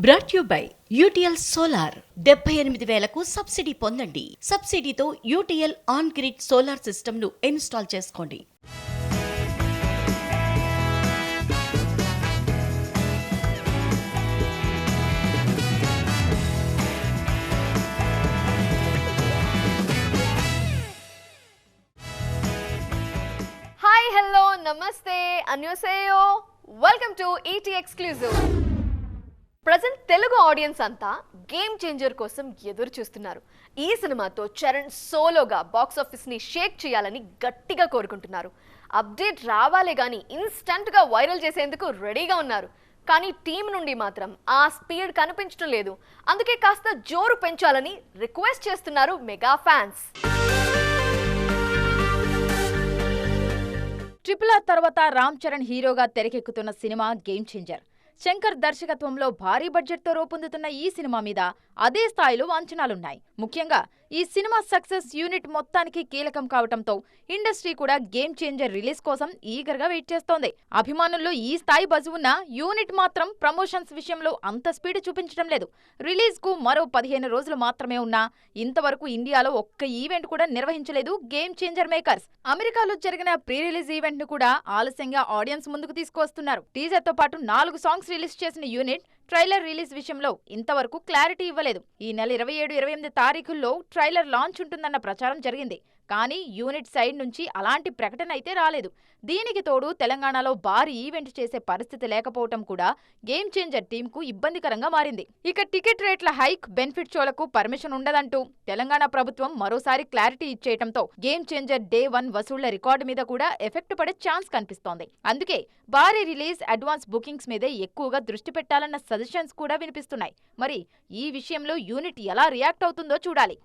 Brought you by UTL solar 78,000కు subsidy పొందండి. సబ్సిడీతో UTL on grid solar system ను ఇన్స్టాల్ చేసుకోండి. హాయ్ హలో నమస్తే అన్యోసేయో welcome to ET exclusive. Present Telugu audience అంతా గేమ్ చేంజర్ కోసం ఎదురు చూస్తున్నారు. ఈ సినిమాతో చరణ్ సోలోగా బాక్స్ ఆఫీస్ ని షేక్ చేయాలని గట్టిగా కోరుకుంటున్నారు. అప్డేట్ రావాలే గానీ ఇన్స్టంట్ గా వైరల్ చేసేందుకు రెడీగా ఉన్నారు. కానీ టీం నుండి మాత్రం ఆ స్పీడ్ కనిపించడం లేదు. అందుకే కాస్త జోరు పెంచాలని రిక్వెస్ట్ చేస్తున్నారు మెగా ఫ్యాన్స్. ట్రిపుల్ ఆర్ తర్వాత రామ్ చరణ్ హీరోగా తెరకెక్కుతున్న సినిమా గేమ్ చేంజర్. శంకర్ దర్శకత్వంలో భారీ బడ్జెట్తో రూపొందుతున్న ఈ సినిమా మీద అదే స్థాయిలో అంచనాలున్నాయి. ముఖ్యంగా ఈ సినిమా సక్సెస్ యూనిట్ మొత్తానికి కీలకం కావడంతో ఇండస్ట్రీ కూడా గేమ్ చేంజర్ రిలీజ్ కోసం ఈగర్గా వెయిట్ చేస్తోంది. అభిమానుల్లో ఈ స్థాయి బజ్ ఉన్న యూనిట్ మాత్రం ప్రమోషన్స్ విషయంలో అంత స్పీడ్ చూపించడం లేదు. రిలీజ్ కు మరో 15 రోజులు మాత్రమే ఉన్నా ఇంతవరకు ఇండియాలో ఒక్క ఈవెంట్ కూడా నిర్వహించలేదు గేమ్ చేంజర్ మేకర్స్. అమెరికాలో జరిగిన ప్రీ రిలీజ్ ఈవెంట్ ను కూడా ఆలస్యంగా ఆడియన్స్ ముందుకు తీసుకువస్తున్నారు. టీజర్ తో పాటు 4 సాంగ్స్ రిలీజ్ చేసిన యూనిట్ ట్రైలర్ రిలీజ్ విషయంలో ఇంతవరకు క్లారిటీ ఇవ్వలేదు. ఈ నెల 27, 28 తారీఖుల్లో ట్రైలర్ లాంచ్ ఉంటుందన్న ప్రచారం జరిగింది. కానీ యూనిట్ సైడ్ నుంచి అలాంటి ప్రకటన అయితే రాలేదు. దీనికి తోడు తెలంగాణలో భారీ ఈవెంట్ చేసే పరిస్థితి లేకపోవటం కూడా గేమ్ చేంజర్ టీమ్ కు ఇబ్బందికరంగా మారింది. ఇక టికెట్ రేట్ల హైక్, బెనిఫిట్ షోలకు పర్మిషన్ ఉండదంటూ తెలంగాణ ప్రభుత్వం మరోసారి క్లారిటీ ఇచ్చేయటంతో గేమ్ చేంజర్ డే 1 వసూళ్ల రికార్డు మీద కూడా ఎఫెక్ట్ పడే ఛాన్స్ కనిపిస్తోంది. అందుకే భారీ రిలీజ్, అడ్వాన్స్ బుకింగ్స్ మీదే ఎక్కువగా దృష్టి పెట్టాలన్న సజెషన్స్ కూడా వినిపిస్తున్నాయి. మరి ఈ విషయంలో యూనిట్ ఎలా రియాక్ట్ అవుతుందో చూడాలి.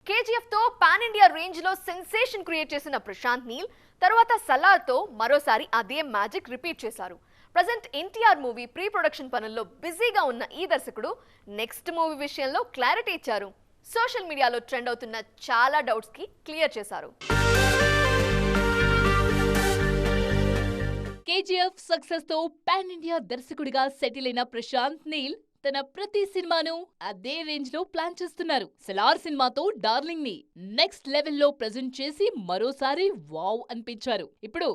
కేజీఎఫ్ తో పాన్ ఇండియా రేంజ్ లో సెన్సేషన్ క్రియేట్ చేసిన ప్రశాంత్ నీల్ తర్వాత సలార్ తో మరోసారి అదే మ్యాజిక్ రిపీట్ చేశారు. Present NTR movie pre production పనుల్లో బిజీగా ఉన్న ఈ దర్శకుడు నెక్స్ట్ మూవీ విషయంలో క్లారిటీ ఇచ్చారు. సోషల్ మీడియాలో ట్రెండ్ అవుతున్న చాలా డౌట్స్ కి క్లియర్ చేశారు. కేజీఎఫ్ సక్సెస్ తో పాన్ ఇండియా దర్శకుడిగా సెటిల్ అయిన ప్రశాంత్ నీల్ తన ప్రతి సినిమాను అదే రేంజ్ లో ప్లాన్ చేస్తున్నారు. సలార్ సినిమాతో డార్లింగ్ ని నెక్స్ట్ లెవెల్లో ప్రెజెంట్ చేసి మరోసారి వావ్ అనిపించారు. ఇప్పుడు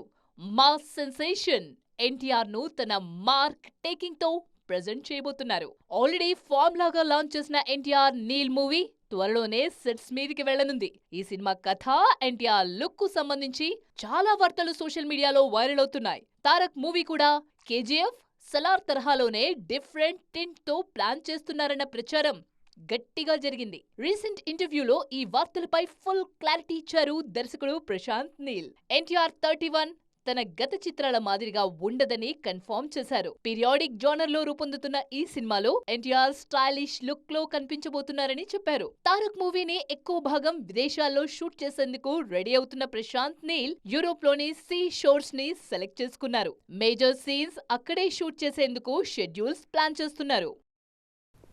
మాస్ సెన్సేషన్ ఎన్టీఆర్ ను తన మార్క్ టేకింగ్ తో ప్రెజెంట్ చేయబోతున్నారు. ఆల్రెడీ ఫామ్ లాగా లాంచ్ చేసిన ఎన్టీఆర్ నీల్ మూవీ త్వరలోనే సెట్స్ మీదికి వెళ్లనుంది. ఈ సినిమా కథ, ఎన్టీఆర్ లుక్ కు సంబంధించి చాలా వార్తలు సోషల్ మీడియాలో వైరల్ అవుతున్నాయి. తారక్ మూవీ కూడా కేజీఎఫ్, సలార్ తరహాలోనే డిఫరెంట్ టింట్ తో ప్లాన్ చేస్తున్నారన్న ప్రచారం గట్టిగా జరిగింది. రీసెంట్ ఇంటర్వ్యూలో ఈ వార్తలపై ఫుల్ క్లారిటీ ఇచ్చారు దర్శకుడు ప్రశాంత్ నీల్. ఎన్టీఆర్ 31 తన గత చిత్రాల మాదిరిగా ఉండదని కన్ఫర్మ్ చేశారు. పీరియాడిక్ జోనర్ లో రూపొందుతున్న ఈ సినిమాలో ఎన్టీఆర్ స్టైలిష్ లుక్ లో కనిపించబోతున్నారని చెప్పారు. తారక్ మూవీని ఎక్కువ భాగం విదేశాల్లో షూట్ చేసేందుకు రెడీ అవుతున్న ప్రశాంత్ నీల్ యూరోప్ లోని సీ షోర్స్ ని సెలెక్ట్ చేసుకున్నారు. మేజర్ సీన్స్ అక్కడే షూట్ చేసేందుకు షెడ్యూల్స్ ప్లాన్ చేస్తున్నారు.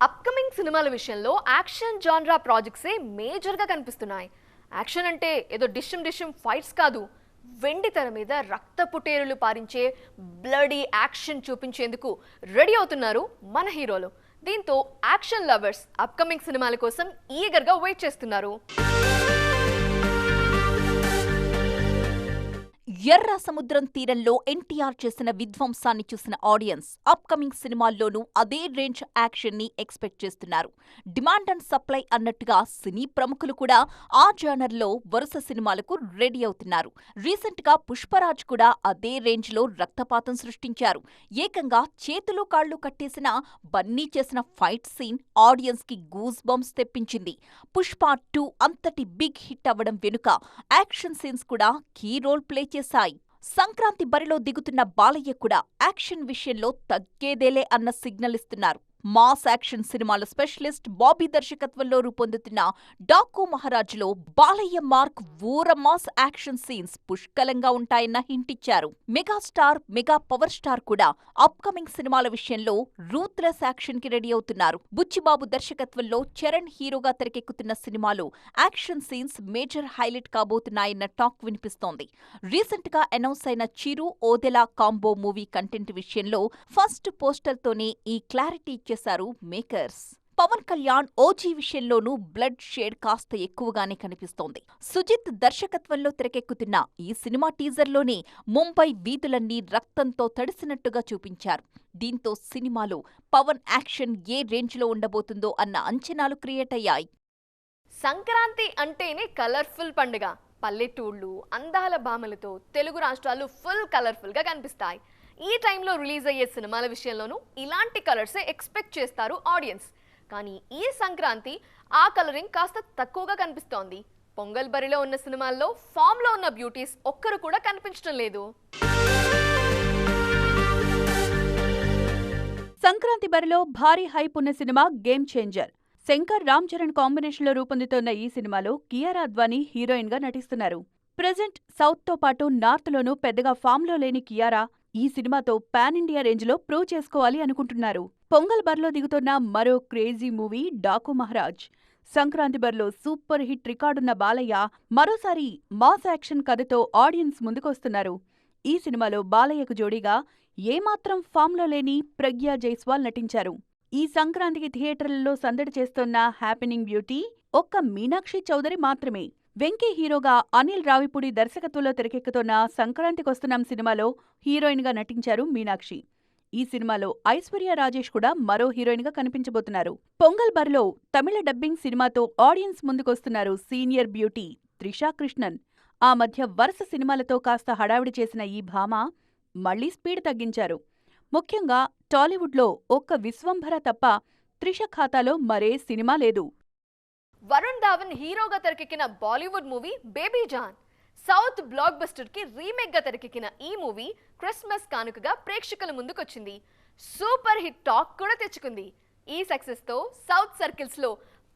అప్కమింగ్ సినిమాల విషయంలో యాక్షన్ జాన్రా ప్రాజెక్ట్సే మేజర్ గా కనిపిస్తున్నాయి. యాక్షన్ అంటే ఏదో డిషం ఫైట్స్ కాదు, వెండి తెర మీద రక్తపుటేరులు పారించే బ్లడీ యాక్షన్ చూపించేందుకు రెడీ అవుతున్నారు మన హీరోలు. దీంతో యాక్షన్ లవర్స్ అప్కమింగ్ సినిమాల కోసం ఈగర్గా వెయిట్ చేస్తున్నారు. ఎర్ర సముద్రం తీరంలో ఎన్టీఆర్ చేసిన విధ్వంసాన్ని చూసిన ఆడియన్స్ అప్కమింగ్ సినిమాల్లోనూ అదే రేంజ్ యాక్షన్ ని ఎక్స్పెక్ట్ చేస్తున్నారు. డిమాండ్ అండ్ సప్లై అన్నట్టుగా సినీ ప్రముఖులు కూడా ఆ జానర్ లో వరుస సినిమాలకు రెడీ అవుతున్నారు. రీసెంట్ గా పుష్పరాజ్ కూడా అదే రేంజ్ లో రక్తపాతం సృష్టించారు. ఏకంగా చేతులు కాళ్లు కట్టేసిన బన్నీ చేసిన ఫైట్ సీన్ ఆడియన్స్ కి గూస్ బంప్స్ తెప్పించింది. పుష్ప 2 అంతటి బిగ్ హిట్ అవ్వడం వెనుక యాక్షన్ సీన్స్ కూడా కీ రోల్ ప్లే చేశాయి. సంక్రాంతి బరిలో దిగుతున్న బాలయ్య కూడా యాక్షన్ విషయంలో తగ్గేదేలే అన్న సిగ్నల్ ఇస్తున్నారు. మాస్ యాక్షన్ సినిమాల స్పెషలిస్ట్ బాబీ దర్శకత్వంలో రూపొందుతున్న డాకు మహారాజ్లో బాలయ్య మార్క్ ఊర మాస్ యాక్షన్ సీన్స్ పుష్కలంగా ఉంటాయన్న హింట్ ఇచ్చారు. మెగాస్టార్, మెగా పవర్ స్టార్ కూడా అప్కమింగ్ సినిమాల విషయంలో రూత్లెస్ యాక్షన్ కి రెడీ అవుతున్నారు. బుచ్చిబాబు దర్శకత్వంలో చరణ్ హీరోగా తెరకెక్కుతున్న సినిమాలో యాక్షన్ సీన్స్ మేజర్ హైలైట్ కాబోతున్నాయన్న టాక్ వినిపిస్తోంది. రీసెంట్ గా అనౌన్స్ అయిన Chiru, Odela combo movie content విషయంలో ఫస్ట్ పోస్టర్ తోనే ఈ క్లారిటీ ఇచ్చే చేశారు మేకర్స్. పవన్ కళ్యాణ్ ఓజీ విషయంలోనూ బ్లడ్ షేడ్ కాస్త ఎక్కువగానే కనిపిస్తోంది. సుజిత్ దర్శకత్వంలో తెరకెక్కుతున్న ఈ సినిమా టీజర్లోనే ముంబై వీధులన్నీ రక్తంతో తడిసినట్టుగా చూపించారు. దీంతో సినిమాలో పవన్ యాక్షన్ ఏ రేంజ్లో ఉండబోతుందో అన్న అంచనాలు క్రియేట్ అయ్యాయి. సంక్రాంతి అంటేనే కలర్ఫుల్ పండుగ. పల్లెటూళ్ళు అందాల భామలతో తెలుగు రాష్ట్రాలు ఫుల్ కలర్ఫుల్గా కనిపిస్తాయి. ఈ టైంలో రిలీజ్ అయ్యే సినిమాల విషయంలోనూ ఇలాంటి కలర్సే ఎక్స్పెక్ట్ చేస్తారు ఆడియన్స్. కానీ ఈ సంక్రాంతి ఆ కలరింగ్ కాస్త తక్కువగా కనిపిస్తోంది. పొంగల్ బరిలో ఉన్న సినిమాల్లో ఫామ్లో ఉన్న బ్యూటీస్ ఒక్కరు కూడా కనిపించడం లేదు. సంక్రాంతి బరిలో భారీ హైప్ ఉన్న cinema game changer. Shankar Ram Charan కాంబినేషన్లో రూపొందుతోన్న ఈ సినిమాలో కియారా అద్వానీ హీరోయిన్ గా నటిస్తున్నారు. ప్రెజెంట్ సౌత్ తో పాటు నార్త్ లోనూ పెద్దగా ఫామ్లో లేని కియారా ఈ సినిమాతో పాన్ ఇండియా రేంజ్లో ప్రూవ్ చేసుకోవాలి అనుకుంటున్నారు. పొంగల్ బర్లో దిగుతున్న మరో క్రేజీ మూవీ డాకు మహారాజ్. సంక్రాంతి బర్లో సూపర్ హిట్ రికార్డున్న బాలయ్య మరోసారి మాస్ యాక్షన్ కథతో ఆడియన్స్ ముందుకొస్తున్నారు. ఈ సినిమాలో బాలయ్యకు జోడీగా ఏమాత్రం ఫామ్లో లేని ప్రగ్యా జైస్వాల్ నటించారు. ఈ సంక్రాంతికి థియేటర్లలో సందడి చేస్తోన్న హ్యాపెనింగ్ బ్యూటీ ఒక్క మీనాక్షి చౌదరి మాత్రమే. వెంకీ హీరోగా అనిల్ రావిపూడి దర్శకత్వంలో తెరకెక్కుతోన్న సంక్రాంతికొస్తున్నాం సినిమాలో హీరోయిన్ గా నటించారు మీనాక్షి. ఈ సినిమాలో ఐశ్వర్య రాజేష్ కూడా మరో హీరోయిన్ గా కనిపించబోతున్నారు. పొంగల్ బర్లో తమిళ డబ్బింగ్ సినిమాతో ఆడియన్స్ ముందుకొస్తున్నారు సీనియర్ బ్యూటీ త్రిషా కృష్ణన్. ఆ మధ్య వరుస సినిమాలతో కాస్త హడావిడి చేసిన ఈ భామ మళ్లీ స్పీడ్ తగ్గించారు. ముఖ్యంగా టాలీవుడ్లో ఒక్క విశ్వంభర తప్ప త్రిష ఖాతాలో మరే సినిమా లేదు. వరుణ్ ధావన్ హీరోగా తెరకెక్కిన Bollywood movie Baby John. South blockbuster కి రీమేక్ గా తెరకెక్కిన ఈ మూవీ క్రిస్మస్ కానుకగా ప్రేక్షకుల ముందుకొచ్చింది. సూపర్ హిట్ టాక్ కూడా తెచ్చుకుంది. ఈ సక్సెస్ తో సౌత్ సర్కిల్స్ లో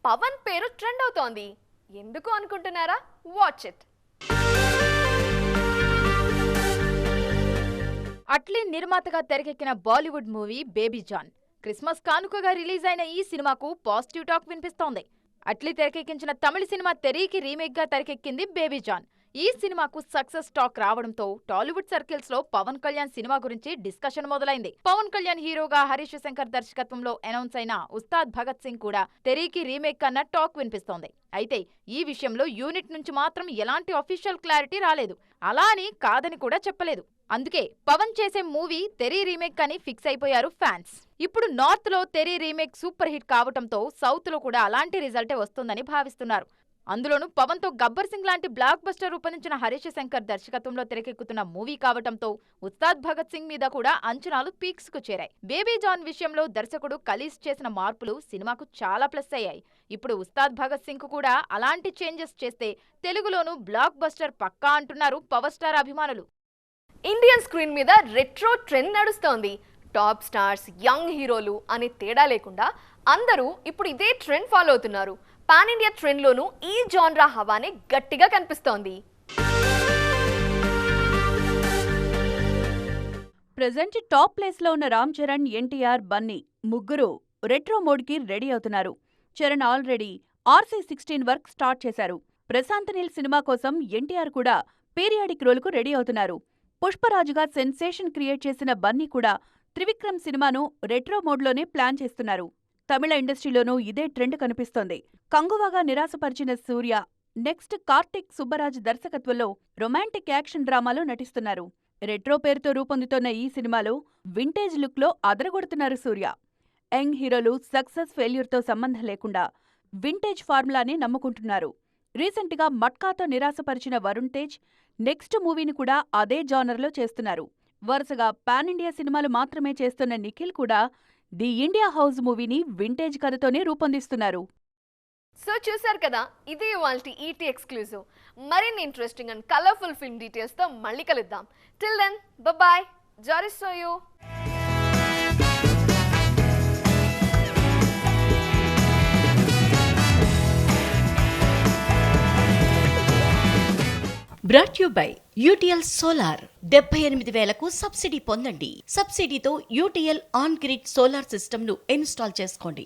పవన్ పేరు ట్రెండ్ అవుతోంది. ఎందుకు అనుకుంటున్నారా? Watch it. అట్లీ నిర్మాతగా తెరకెక్కిన బాలీవుడ్ మూవీ బేబీ జాన్. క్రిస్మస్ కానుకగా రిలీజ్ అయిన ఈ సినిమాకు పాజిటివ్ టాక్ వినిపిస్తోంది. అట్లీ తెరకెక్కించిన తమిళ సినిమా తెరీకి రీమేక్ గా తెరకెక్కింది బేబీ జాన్. ఈ సినిమాకు సక్సెస్ టాక్ రావడంతో టాలీవుడ్ సర్కిల్స్ లో పవన్ కళ్యాణ్ సినిమా గురించి డిస్కషన్ మొదలైంది. పవన్ కళ్యాణ్ హీరోగా హరీష్ శంకర్ దర్శకత్వంలో అనౌన్స్ అయిన ఉస్తాద్ భగత్ సింగ్ కూడా తెరీకి రీమేక్ అన్న టాక్ వినిపిస్తోంది. అయితే ఈ విషయంలో యూనిట్ నుంచి మాత్రం ఎలాంటి అఫీషియల్ క్లారిటీ రాలేదు. అలా అని కాదని కూడా చెప్పలేదు. అందుకే పవన్ చేసే మూవీ తెరీ రీమేక్ అని ఫిక్స్ అయిపోయారు ఫ్యాన్స్. ఇప్పుడు నార్త్ లో తెరీ రీమేక్ సూపర్ హిట్ కావటంతో సౌత్ లో కూడా అలాంటి రిజల్టే వస్తుందని భావిస్తున్నారు. అందులోనూ పవన్ తో గబ్బర్ సింగ్ లాంటి బ్లాక్ బస్టర్ రూపొందించిన హరీష్ శంకర్ దర్శకత్వంలో తెరకెక్కుతున్న మూవీ కావటంతో ఉస్తాద్ భగత్ సింగ్ మీద కూడా అంచనాలు పీక్స్ కు చేరాయి. బేబీ జాన్ విషయంలో దర్శకుడు కలీస్ చేసిన మార్పులు సినిమాకు చాలా ప్లస్ అయ్యాయి. ఇప్పుడు ఉస్తాద్ భగత్ సింగ్ కు కూడా అలాంటి చేంజెస్ చేస్తే తెలుగులోనూ బ్లాక్ బస్టర్ పక్కా అంటున్నారు పవర్ స్టార్ అభిమానులు. ఇండియన్ స్క్రీన్ మీద రెట్రో ట్రెండ్ నడుస్తోంది. టాప్ స్టార్స్, యంగ్ హీరోలు అనే తేడా లేకుండా అందరూ ఇప్పుడు ఇదే ట్రెండ్ ఫాలో అవుతున్నారు. పాన్ ఇండియా ట్రెండ్లోనూ ఈ జాన్రా హవానే గట్టిగా కనిపిస్తోంది. ప్రెజెంట్ టాప్ ప్లేస్లో ఉన్న రామ్ చరణ్, ఎన్టీఆర్, బన్నీ ముగ్గురు రెట్రో మోడ్కి రెడీ అవుతున్నారు. Charan already RC-16 work start చేశారు. ప్రశాంత్ నీల్ సినిమా కోసం ఎన్టీఆర్ కూడా పీరియాడిక్ రోల్కు రెడీ అవుతున్నారు. పుష్పరాజుగా సెన్సేషన్ క్రియేట్ చేసిన బన్నీ కూడా త్రివిక్రమ్ సినిమాను రెట్రో మోడ్లోనే ప్లాన్ చేస్తున్నారు. తమిళ ఇండస్ట్రీలోనూ ఇదే ట్రెండ్ కనిపిస్తోంది. కంగువాగా నిరాశపరిచిన సూర్య నెక్స్ట్ కార్తిక్ సుబ్బరాజ్ దర్శకత్వంలో రొమాంటిక్ యాక్షన్ డ్రామాలో నటిస్తున్నారు. రెట్రో పేరుతో రూపొందుతోన్న ఈ సినిమాలో వింటేజ్ లుక్లో అదరగొడుతున్నారు సూర్య. యంగ్ హీరోలు సక్సెస్ ఫెయిల్యూర్తో సంబంధం లేకుండా వింటేజ్ ఫార్ములానే నమ్ముకుంటున్నారు. రీసెంట్గా మట్కాతో నిరాశపరిచిన వరుణ్ తేజ్ నెక్స్ట్ మూవీని కూడా అదే జానర్లో చేస్తున్నారు. వరుసగా పాన్ ఇండియా సినిమాలు మాత్రమే చేస్తున్న నిఖిల్ కూడా ది ఇండియా హౌస్ మూవీని వింటేజ్ కథతోనే రూపొందిస్తున్నారు. సో చూసారు కదా, ఇది ఇవాల్టి ఈటీ ఎక్స్క్లూజివ్. మరిన్ని ఇంట్రెస్టింగ్ అండ్ కలర్ఫుల్ ఫిల్మ్ డీటెయిల్స్తో మళ్ళీ కలుద్దాం. Till then bye. జారిస్ సోయూ. Brought you by UTL solar. 78,000కు సబ్సిడీ పొందండి. సబ్సిడీతో యూటీఎల్ ఆన్ గ్రిడ్ సోలార్ సిస్టమ్ను ఇన్స్టాల్ చేసుకోండి.